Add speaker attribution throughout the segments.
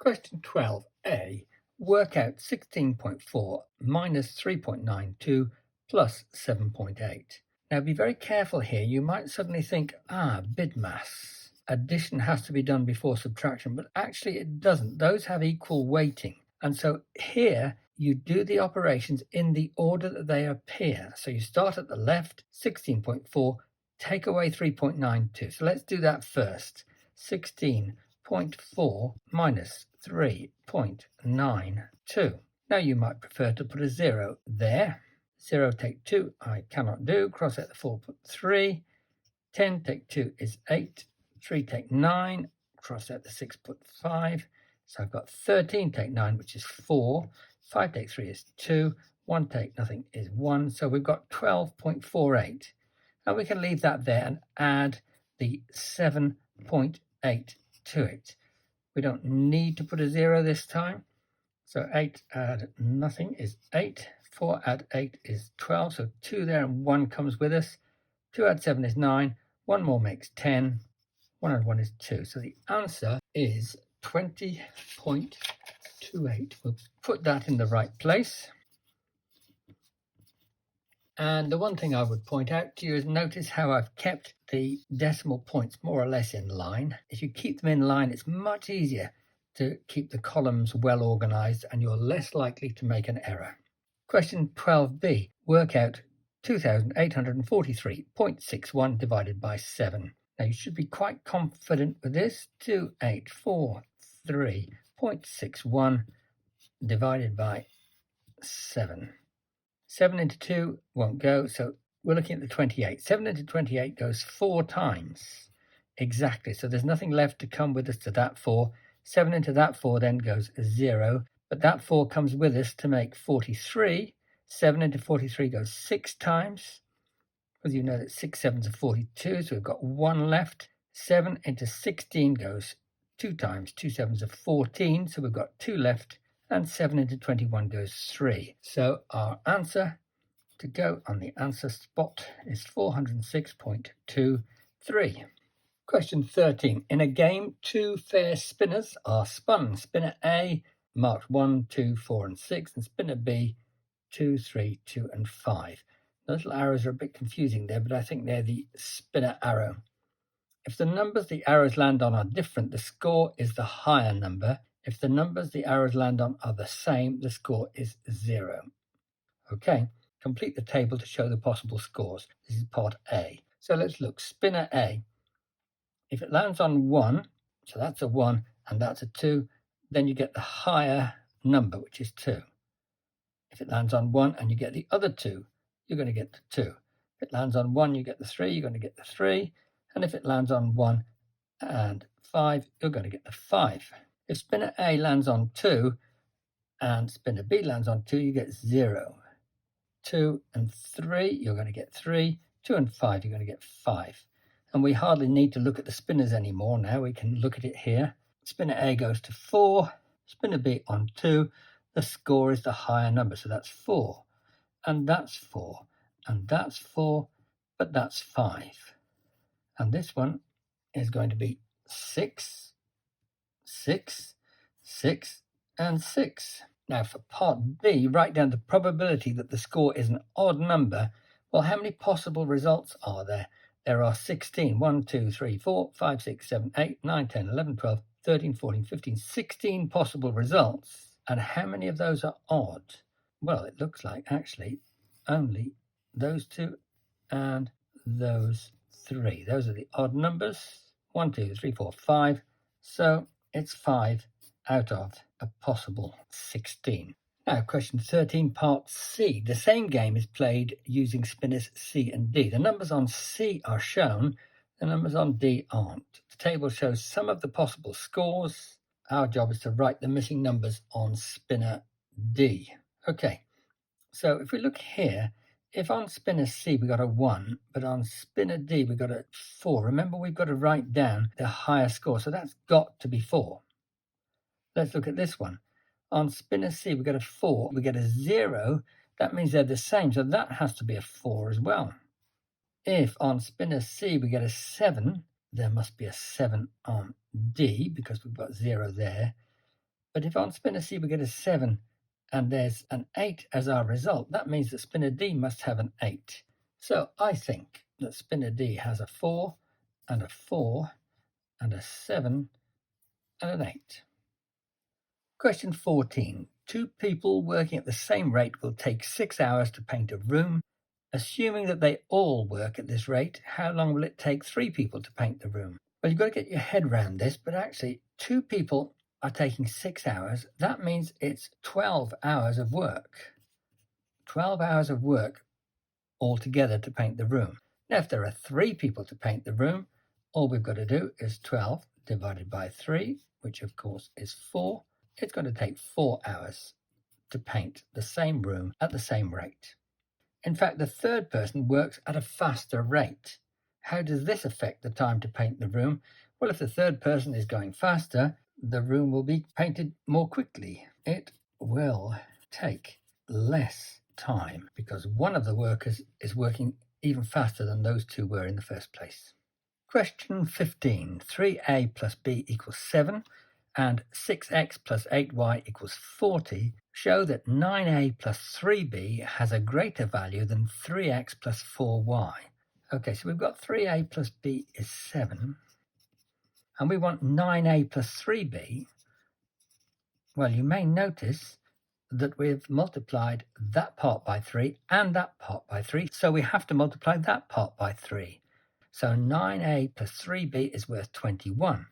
Speaker 1: Question 12a. Work out 16.4 minus 3.92 plus 7.8. Now be very careful here. You might suddenly think, BIDMAS. Addition has to be done before subtraction, but actually it doesn't. Those have equal weighting. And so here you do the operations in the order that they appear. So you start at the left, 16.4, take away 3.92. So let's do that first. 16.4 minus 3.92. Now you might prefer to put a 0 there. 0 take 2, I cannot do. Cross out the 4, put 3. 10 take 2 is 8. 3 take 9. Cross out the 6, put 5. So I've got 13 take 9, which is 4. 5 take 3 is 2. 1 take nothing is 1. So we've got 12.48. And we can leave that there and add the 7.8 to it. We don't need to put a 0 this time. So 8 add nothing is 8. 4 add 8 is 12. So 2 there and 1 comes with us. 2 add 7 is 9. 1 more makes 10. 1 add 1 is 2. So the answer is 20.28. We'll put that in the right place. And the one thing I would point out to you is notice how I've kept the decimal points more or less in line. If you keep them in line, it's much easier to keep the columns well organized and you're less likely to make an error. Question 12b. Work out 2,843.61 divided by 7. Now you should be quite confident with this. 2,843.61 divided by 7. 7 into 2 won't go, so we're looking at the 28. 7 into 28 goes 4 times. Exactly, so there's nothing left to come with us to that 4. 7 into that 4 then goes 0, but that 4 comes with us to make 43. 7 into 43 goes 6 times, because you know that 6 sevens are 42, so we've got 1 left. 7 into 16 goes 2 times. 2 sevens are 14, so we've got 2 left. And 7 into 21 goes 3. So our answer to go on the answer spot is 406.23. Question 13. In a game, 2 fair spinners are spun. Spinner A marked 1, 2, 4, and 6, and spinner B 2, 3, 2, and 5. The little arrows are a bit confusing there, but I think they're the spinner arrow. If the numbers the arrows land on are different, the score is the higher number. If the numbers the arrows land on are the same, the score is 0. Okay, complete the table to show the possible scores. This is part A. So let's look. Spinner A. If it lands on 1, so that's a 1 and that's a 2, then you get the higher number, which is 2. If it lands on 1 and you get the other 2, you're going to get the 2. If it lands on 1, you get the 3, you're going to get the 3. And if it lands on 1 and 5, you're going to get the 5. If spinner A lands on 2 and spinner B lands on 2, you get 0. 2 and 3, you're going to get 3. 2 and 5, you're going to get 5. And we hardly need to look at the spinners anymore now. We can look at it here. Spinner A goes to 4. Spinner B on 2. The score is the higher number, so that's 4. And that's 4. And that's 4. But that's 5. And this one is going to be 6, 6, 6, and 6. Now for part B, write down the probability that the score is an odd number. Well, how many possible results are there? There are 16. 1, 2, 3, 4, 5, 6, 7, 8, 9, 10, 11, 12, 13, 14, 15, 16 possible results. And how many of those are odd? Well, it looks like actually only those 2 and those 3. Those are the odd numbers. 1, 2, 3, 4, 5. So it's 5 out of a possible 16. Now, question 13, part C. The same game is played using spinners C and D. The numbers on C are shown, the numbers on D aren't. The table shows some of the possible scores. Our job is to write the missing numbers on spinner D. Okay, so if we look here, if on spinner C we got a 1, but on spinner D we got a 4, remember we've got to write down the higher score, so that's got to be 4. Let's look at this one. On spinner C we get a 4, we get a 0, that means they're the same, so that has to be a 4 as well. If on spinner C we get a 7, there must be a 7 on D, because we've got 0 there. But if on spinner C we get a 7 and there's an 8 as our result, that means that spinner D must have an 8. So I think that spinner D has a 4 and a 4 and a 7 and an 8. Question 14. Two people working at the same rate will take 6 hours to paint a room. Assuming that they all work at this rate, how long will it take 3 people to paint the room? Well, you've got to get your head around this, but actually 2 people are taking 6 hours. That means it's 12 hours of work. 12 hours of work altogether to paint the room. Now, if there are 3 people to paint the room, all we've got to do is 12 divided by 3, which of course is 4. It's going to take 4 hours to paint the same room at the same rate. In fact, the third person works at a faster rate. How does this affect the time to paint the room? Well, if the third person is going faster, the room will be painted more quickly. It will take less time because one of the workers is working even faster than those 2 were in the first place. Question 15. 3a plus b equals 7 and 6x plus 8y equals 40 show that 9a plus 3b has a greater value than 3x plus 4y. Okay, so we've got 3a plus b is 7, and we want 9a plus 3b. Well, you may notice that we've multiplied that part by 3 and that part by 3, so we have to multiply that part by 3. So 9a plus 3b is worth 21.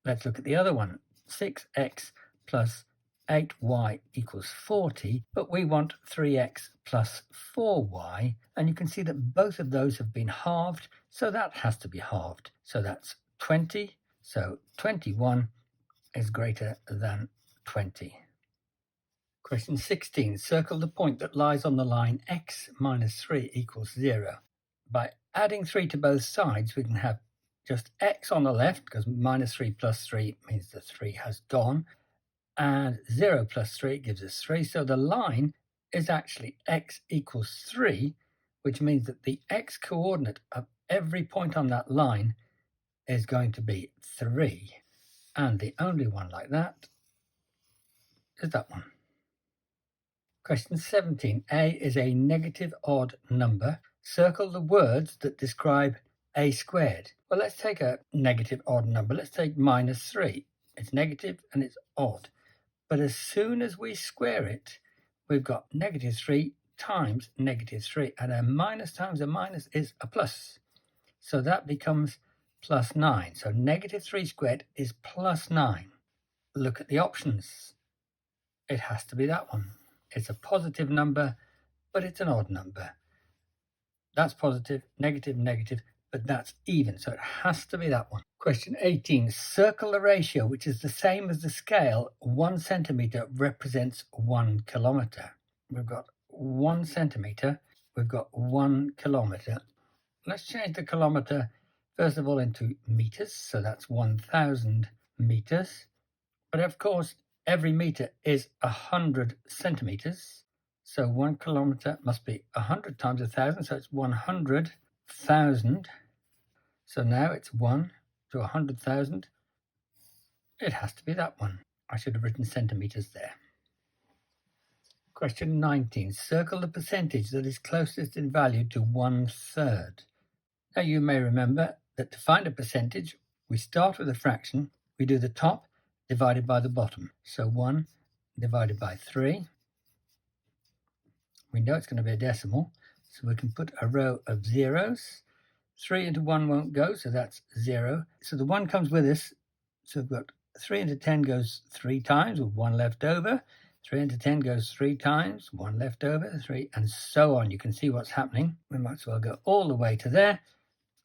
Speaker 1: Let's look at the other one. 6x plus 8y equals 40, but we want 3x plus 4y, and you can see that both of those have been halved, so that has to be halved. So that's 20, so 21 is greater than 20. Question 16. Circle the point that lies on the line x minus 3 equals 0. By adding 3 to both sides, we can have just x on the left, because minus 3 plus 3 means the 3 has gone, and 0 plus 3 gives us 3. So the line is actually x equals 3, which means that the x coordinate of every point on that line is going to be 3. And the only one like that is that one. Question 17. A is a negative odd number. Circle the words that describe a squared. Well, let's take a negative odd number. Let's take minus 3. It's negative and it's odd. But as soon as we square it, we've got negative 3 times negative 3. And a minus times a minus is a plus. So that becomes plus 9. So negative 3 squared is plus 9. Look at the options. It has to be that one. It's a positive number, but it's an odd number. That's positive, negative, negative, but that's even, so it has to be that one. Question 18. Circle the ratio, which is the same as the scale. 1 centimetre represents 1 kilometre. We've got 1 centimetre, we've got 1 kilometre. Let's change the kilometre, first of all, into metres, so that's 1,000 metres. But of course, every metre is 100 centimetres. So 1 kilometre must be 100 times 1,000, so it's 100,000. So now it's 1 to 100,000. It has to be that one. I should have written centimetres there. Question 19. Circle the percentage that is closest in value to 1/3. Now you may remember that to find a percentage, we start with a fraction. We do the top divided by the bottom. So 1 divided by 3. We know it's going to be a decimal, so we can put a row of zeros. 3 into 1 won't go, so that's 0. So the 1 comes with us. So we've got 3 into 10 goes 3 times with 1 left over. 3 into 10 goes 3 times, 1 left over, 3, and so on. You can see what's happening. We might as well go all the way to there.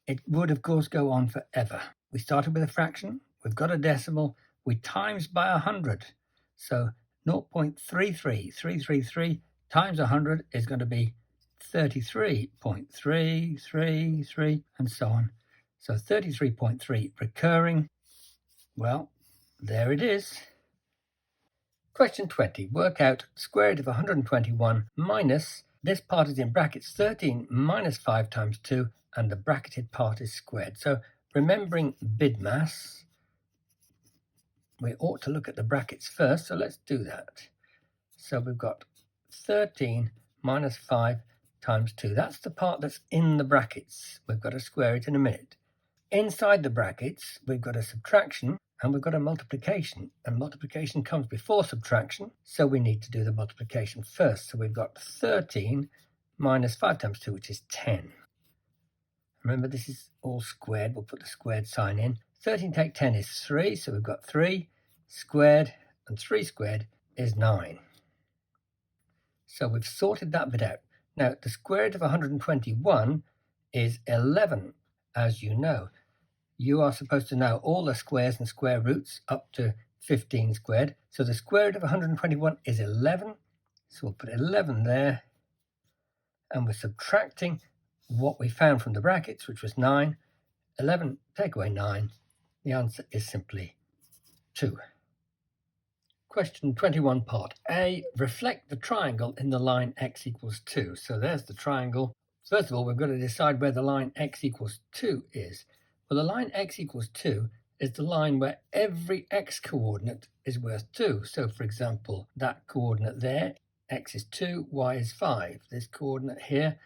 Speaker 1: It would, of course, go on forever. We started with a fraction. We've got a decimal. We times by 100. So 0.33333 times 100 is going to be 33.333 and so on. So 33.3 recurring. Well, there it is. Question 20. Work out square root of 121 minus, this part is in brackets, 13 minus 5 times 2, and the bracketed part is squared. So remembering BIDMAS, we ought to look at the brackets first, so let's do that. So we've got 13 minus 5 times 2. That's the part that's in the brackets. We've got to square it in a minute. Inside the brackets, we've got a subtraction and we've got a multiplication. And multiplication comes before subtraction, so we need to do the multiplication first. So we've got 13 minus 5 times 2, which is 10. Remember, this is all squared. We'll put the squared sign in. 13 take 10 is 3, so we've got 3 squared, and 3 squared is 9. So we've sorted that bit out. Now, the square root of 121 is 11, as you know. You are supposed to know all the squares and square roots up to 15 squared. So the square root of 121 is 11. So we'll put 11 there. And we're subtracting what we found from the brackets, which was 9. 11, take away 9. The answer is simply 2. Question 21, part A. Reflect the triangle in the line x equals 2. So there's the triangle. First of all, we've got to decide where the line x equals 2 is. Well, the line x equals 2 is the line where every x coordinate is worth 2. So, for example, that coordinate there, x is 2, y is 5. This coordinate here,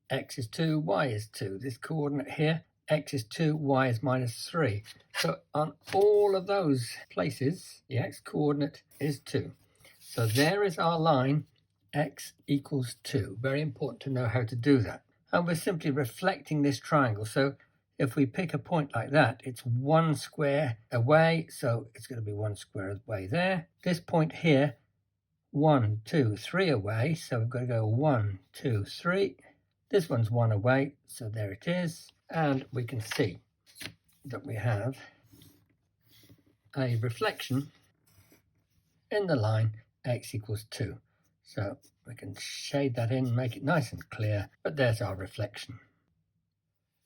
Speaker 1: x is 2, y is 2. This coordinate here, x is 2, y is minus 3. So on all of those places, the x coordinate is 2. So there is our line, x equals 2. Very important to know how to do that. And we're simply reflecting this triangle. So if we pick a point like that, it's 1 square away, so it's going to be 1 square away there. This point here, 1, 2, 3 away, so we've got to go 1, 2, 3. This one's 1 away, so there it is. And we can see that we have a reflection in the line x equals 2. So we can shade that in, make it nice and clear, but there's our reflection.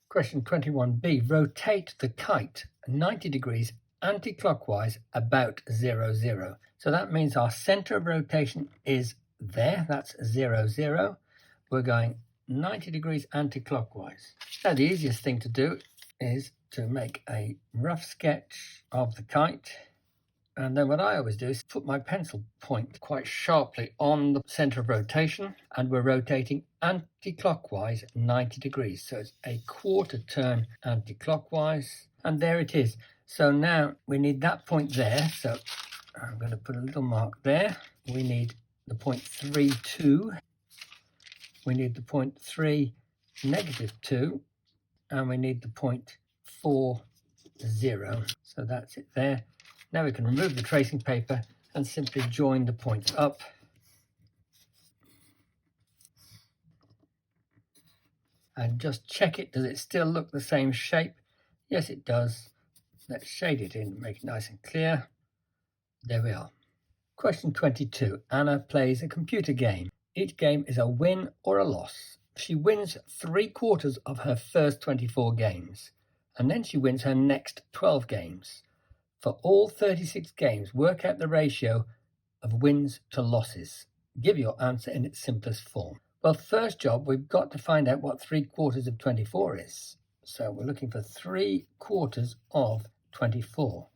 Speaker 1: Question 21b. Rotate the kite 90 degrees anti-clockwise about 0, 0. So that means our center of rotation is there. That's 0, 0. We're going 90 degrees anti-clockwise. Now the easiest thing to do is to make a rough sketch of the kite, and then what I always do is put my pencil point quite sharply on the center of rotation, and we're rotating anti-clockwise 90 degrees, so it's a quarter turn anti-clockwise, and there it is. So now we need that point there, so I'm going to put a little mark there. We need the point 3, 2. We need the point 3, negative 2, and we need the point 4, 0. So that's it there. Now we can remove the tracing paper and simply join the points up. And just check it. Does it still look the same shape? Yes, it does. Let's shade it in, make it nice and clear. There we are. Question 22. Anna plays a computer game. Each game is a win or a loss. She wins 3/4 of her first 24 games, and then she wins her next 12 games. For all 36 games, work out the ratio of wins to losses. Give your answer in its simplest form. Well, first job, we've got to find out what 3/4 of 24 is. So we're looking for 3/4 of 24.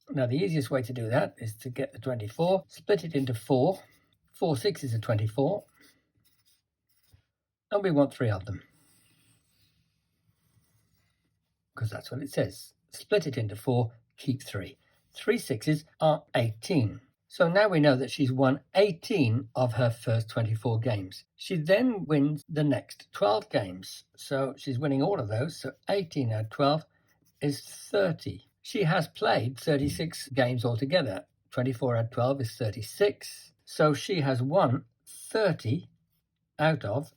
Speaker 1: Now, the easiest way to do that is to get the 24, split it into 4. 4 6s are 24. And we want 3 of them, because that's what it says. Split it into 4, keep 3. 3 6s are 18. So now we know that she's won 18 of her first 24 games. She then wins the next 12 games. So she's winning all of those. So 18 out of 12 is 30. She has played 36 games altogether. 24 out of 12 is 36. So she has won 30 out of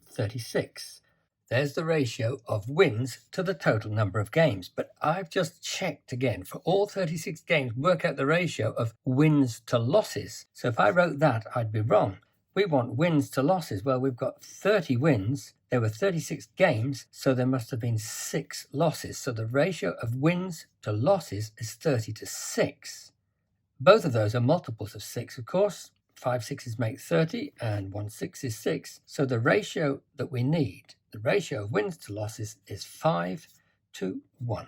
Speaker 1: 36. There's the ratio of wins to the total number of games. But I've just checked again. For all 36 games, work out the ratio of wins to losses. So if I wrote that, I'd be wrong. We want wins to losses. Well, we've got 30 wins. There were 36 games, so there must have been 6 losses. So the ratio of wins to losses is 30 to 6. Both of those are multiples of 6, of course. 5 6s make 30, and 1 6 is 6. So the ratio that we need, the ratio of wins to losses, is 5 to 1.